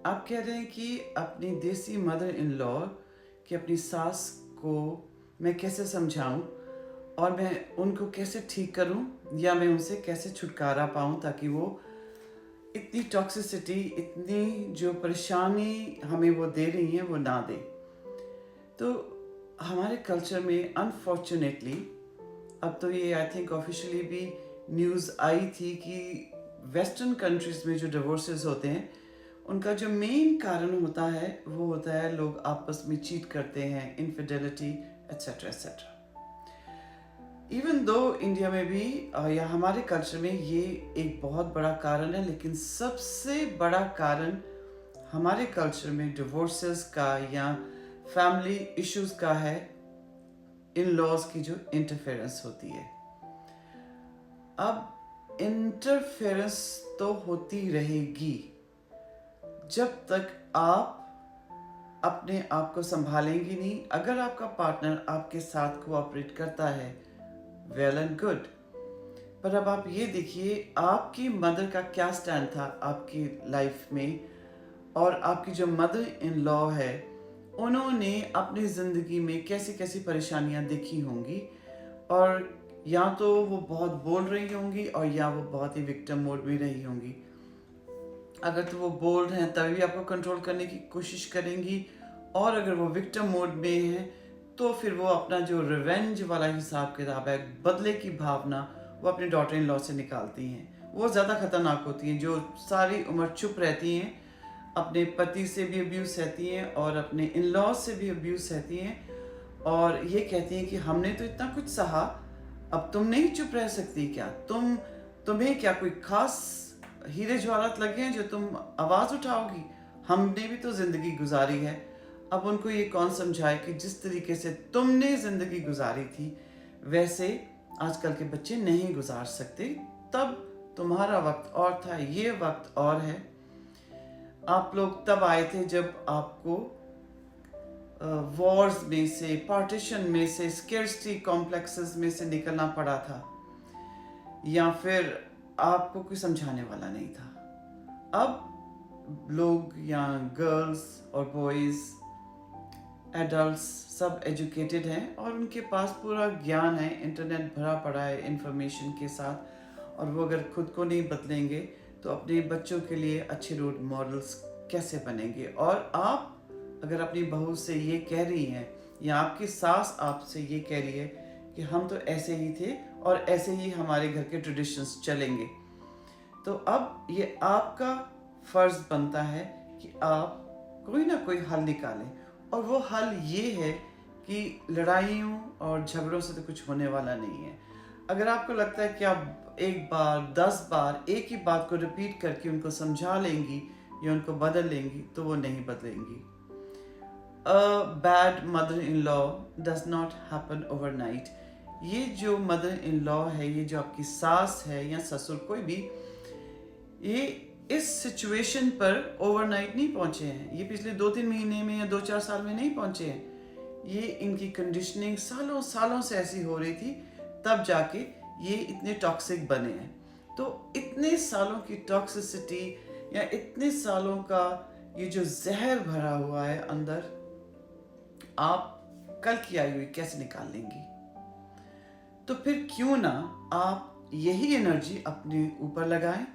आप कह रहे हैं कि अपनी देसी मदर इन लॉ कि अपनी सास को मैं कैसे समझाऊं और मैं उनको कैसे ठीक करूं या मैं उनसे कैसे छुटकारा पाऊं ताकि वो इतनी टॉक्सिसिटी, इतनी जो परेशानी हमें वो दे रही हैं वो ना दे। तो हमारे कल्चर में अनफॉर्चुनेटली अब तो ये आई थिंक ऑफिशियली भी न्यूज़ आई थी कि वेस्टर्न कंट्रीज में जो डिवोर्सेस होते हैं उनका जो मेन कारण होता है वो होता है लोग आपस में चीट करते हैं, infidelity etcetera etcetera. Even though India में भी या हमारे कल्चर में ये एक बहुत बड़ा कारण है, लेकिन सबसे बड़ा कारण हमारे कल्चर में डिवोर्सेस का या फैमिली इश्यूज का है इन लॉज की जो इंटरफेरेंस होती है। अब इंटरफेरेंस तो होती रहेगी जब तक आप अपने आप को संभालेंगे नहीं। अगर आपका पार्टनर आपके साथ कोऑपरेट करता है, वेल एंड गुड। पर अब आप ये देखिए आपकी मदर का क्या स्टैंड था आपकी लाइफ में, और आपकी जो मदर इन लॉ है उन्होंने अपनी ज़िंदगी में कैसी कैसी परेशानियां देखी होंगी, और या तो वो बहुत बोल रही होंगी और या वो बहुत ही विक्टिम मोड में रही होंगी। अगर तो वो बोल्ड हैं तभी भी आपको कंट्रोल करने की कोशिश करेंगी, और अगर वो विक्टिम मोड में हैं तो फिर वो अपना जो रिवेंज वाला हिसाब किताब है, बदले की भावना, वो अपने डॉटर इन लॉ से निकालती हैं। वो ज़्यादा खतरनाक होती हैं, जो सारी उम्र चुप रहती हैं, अपने पति से भी अब्यूज़ सहती हैं और अपने इन लॉ से भी अब्यूज़ सहती हैं, और ये कहती हैं कि हमने तो इतना कुछ सहा, अब तुम नहीं चुप रह सकती क्या? तुम्हें क्या कोई खास हीरे जवाहरात लगे हैं जो तुम आवाज़ उठाओगी? हमने भी तो ज़िंदगी गुजारी है। अब उनको ये कौन समझाए कि जिस तरीके से तुमने ज़िंदगी गुजारी थी वैसे आजकल के बच्चे नहीं गुजार सकते। तब तुम्हारा वक्त और था, ये वक्त और है। आप लोग तब आए थे जब आपको वॉर्स में से, पार्टीशन में से, स्केर्सिटी कॉम्प्लेक्सेस में से निकलना पड़ा था, या फिर आपको कोई समझाने वाला नहीं था। अब लोग या गर्ल्स और बॉयज़, एडल्ट्स सब एजुकेटेड हैं और उनके पास पूरा ज्ञान है, इंटरनेट भरा पड़ा है इंफॉर्मेशन के साथ, और वो अगर खुद को नहीं बदलेंगे तो अपने बच्चों के लिए अच्छे रोल मॉडल्स कैसे बनेंगे। और आप अगर अपनी बहू से ये कह रही हैं या आपकी सास आपसे ये कह रही है कि हम तो ऐसे ही थे और ऐसे ही हमारे घर के ट्रेडिशंस चलेंगे, तो अब ये आपका फ़र्ज़ बनता है कि आप कोई ना कोई हल निकालें। और वो हल ये है कि लड़ाइयों और झगड़ों से तो कुछ होने वाला नहीं है। अगर आपको लगता है कि आप एक बार 10 बार एक ही बात को रिपीट करके उनको समझा लेंगी या उनको बदल लेंगी, तो वो नहीं बदलेंगी। A bad mother-in-law does not happen overnight. ये जो मदर इन लॉ है, ये जो आपकी सास है या ससुर कोई भी, ये इस सिचुएशन पर ओवरनाइट नहीं पहुंचे हैं। ये पिछले 2-3 महीने में या 2-4 साल में नहीं पहुंचे हैं। ये इनकी कंडीशनिंग सालों सालों से ऐसी हो रही थी, तब जाके ये इतने टॉक्सिक बने हैं। तो इतने सालों की टॉक्सिसिटी या इतने सालों का ये जो जहर भरा हुआ है अंदर, आप कल की आई हुई कैसे निकाल लेंगी? तो फिर क्यों ना आप यही एनर्जी अपने ऊपर लगाएं,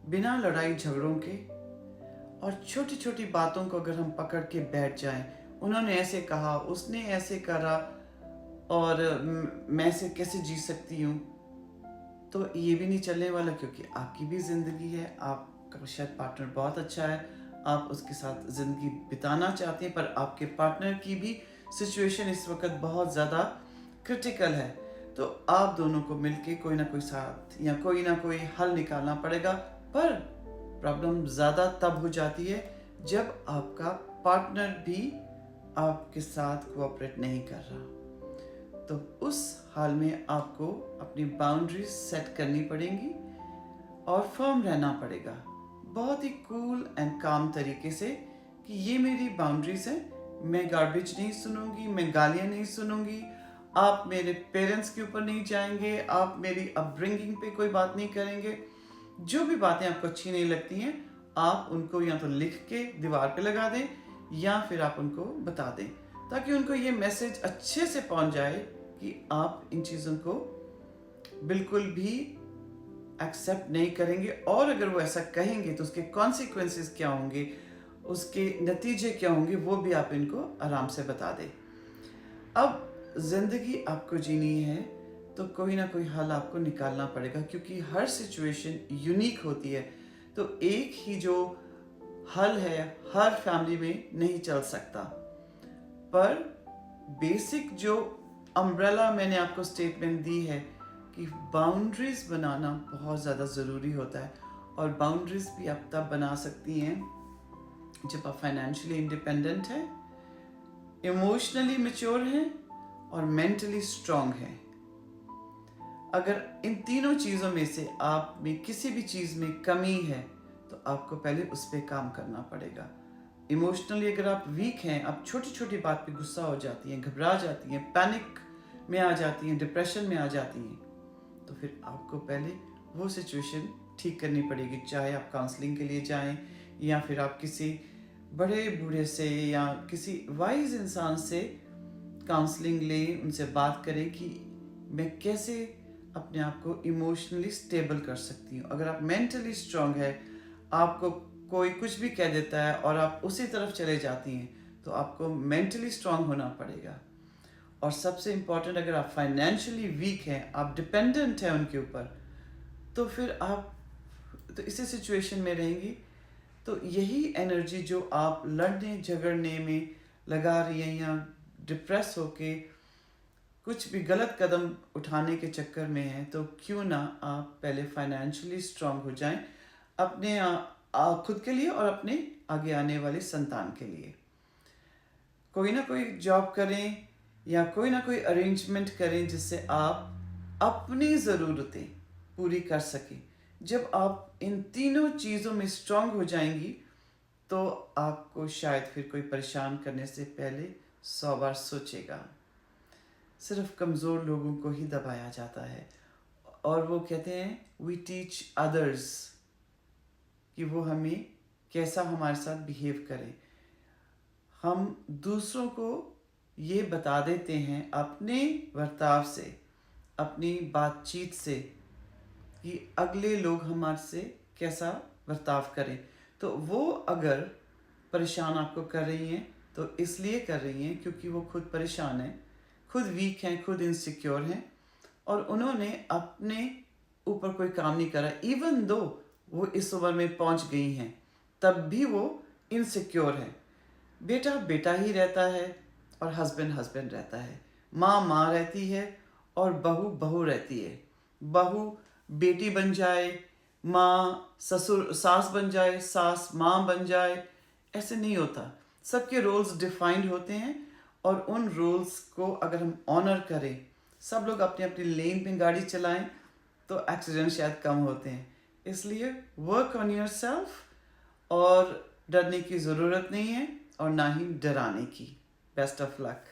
बिना लड़ाई झगड़ों के। और छोटी छोटी बातों को अगर हम पकड़ के बैठ जाएं, उन्होंने ऐसे कहा, उसने ऐसे करा, और मैं ऐसे कैसे जी सकती हूँ, तो ये भी नहीं चलने वाला, क्योंकि आपकी भी ज़िंदगी है। आपका शायद पार्टनर बहुत अच्छा है, आप उसके साथ ज़िंदगी बिताना चाहते हैं, पर आपके पार्टनर की भी सिचुएशन इस वक्त बहुत ज़्यादा क्रिटिकल है। तो आप दोनों को मिलके कोई ना कोई साथ या कोई ना कोई हल निकालना पड़ेगा। पर प्रॉब्लम ज़्यादा तब हो जाती है जब आपका पार्टनर भी आपके साथ कोऑपरेट नहीं कर रहा। तो उस हाल में आपको अपनी बाउंड्रीज सेट करनी पड़ेंगी और फर्म रहना पड़ेगा, बहुत ही कूल एंड काम तरीके से, कि ये मेरी बाउंड्रीज हैं, मैं गार्बेज नहीं सुनूंगी, मैं गालियाँ नहीं सुनूंगी, आप मेरे पेरेंट्स के ऊपर नहीं जाएंगे, आप मेरी अपब्रिंगिंग पे कोई बात नहीं करेंगे, जो भी बातें आपको अच्छी नहीं लगती हैं आप उनको या तो लिख के दीवार पे लगा दें या फिर आप उनको बता दें, ताकि उनको ये मैसेज अच्छे से पहुंच जाए कि आप इन चीज़ों को बिल्कुल भी एक्सेप्ट नहीं करेंगे, और अगर वो ऐसा कहेंगे तो उसके कॉन्सिक्वेंसेस क्या होंगे, उसके नतीजे क्या होंगे, वो भी आप इनको आराम से बता दें। अब ज़िंदगी आपको जीनी है तो कोई ना कोई हल आपको निकालना पड़ेगा, क्योंकि हर सिचुएशन यूनिक होती है। तो एक ही जो हल है हर फैमिली में नहीं चल सकता, पर बेसिक जो अम्ब्रेला मैंने आपको स्टेटमेंट दी है कि बाउंड्रीज बनाना बहुत ज़्यादा ज़रूरी होता है, और बाउंड्रीज भी आप तब बना सकती हैं जब आप फाइनेंशियली इंडिपेंडेंट हैं, इमोशनली मैच्योर हैं और मेंटली स्ट्रांग हैं। अगर इन तीनों चीज़ों में से आप में किसी भी चीज़ में कमी है तो आपको पहले उस पर काम करना पड़ेगा। इमोशनली अगर आप वीक हैं, आप छोटी छोटी बात पे गुस्सा हो जाती हैं, घबरा जाती हैं, पैनिक में आ जाती हैं, डिप्रेशन में आ जाती हैं, तो फिर आपको पहले वो सिचुएशन ठीक करनी पड़ेगी। चाहे आप काउंसलिंग के लिए जाएं या फिर आप किसी बड़े बूढ़े से या किसी वाइज इंसान से काउंसलिंग लें, उनसे बात करें कि मैं कैसे अपने आप को इमोशनली स्टेबल कर सकती हूँ। अगर आप मेंटली स्ट्रांग है, आपको कोई कुछ भी कह देता है और आप उसी तरफ चले जाती हैं, तो आपको मेंटली स्ट्रांग होना पड़ेगा। और सबसे इम्पॉर्टेंट, अगर आप फाइनेंशियली वीक हैं, आप डिपेंडेंट हैं उनके ऊपर, तो फिर आप तो इसी सिचुएशन में रहेंगी। तो यही एनर्जी जो आप लड़ने झगड़ने में लगा रही हैं या डिप्रेस होके कुछ भी गलत कदम उठाने के चक्कर में हैं, तो क्यों ना आप पहले फाइनेंशियली स्ट्रांग हो जाएं अपने खुद के लिए और अपने आगे आने वाले संतान के लिए। कोई ना कोई जॉब करें या कोई ना कोई अरेंजमेंट करें जिससे आप अपनी ज़रूरतें पूरी कर सकें। जब आप इन तीनों चीज़ों में स्ट्रांग हो जाएंगी तो आपको शायद फिर कोई परेशान करने से पहले 100 बार सोचेगा। सिर्फ कमज़ोर लोगों को ही दबाया जाता है, और वो कहते हैं वी टीच अदर्स कि वो हमें कैसा हमारे साथ बिहेव करें। हम दूसरों को ये बता देते हैं अपने बर्ताव से, अपनी बातचीत से, कि अगले लोग हमारे से कैसा बर्ताव करें। तो वो अगर परेशान आपको कर रही हैं तो इसलिए कर रही हैं क्योंकि वो खुद परेशान हैं, खुद वीक हैं, खुद इनसिक्योर हैं, और उन्होंने अपने ऊपर कोई काम नहीं करा। इवन दो वो इस उम्र में पहुंच गई हैं, तब भी वो इनसिक्योर है। बेटा बेटा ही रहता है और हस्बैंड हस्बैंड रहता है, माँ माँ रहती है और बहू बहू रहती है। बहू बेटी बन जाए, माँ ससुर सास बन जाए, सास माँ बन जाए, ऐसे नहीं होता। सबके रोल्स डिफाइंड होते हैं, और उन रोल्स को अगर हम ऑनर करें, सब लोग अपनी अपनी लेन में गाड़ी चलाएं, तो एक्सीडेंट शायद कम होते हैं। इसलिए वर्क ऑन योर सेल्फ, और डरने की ज़रूरत नहीं है और ना ही डराने की। Best of luck.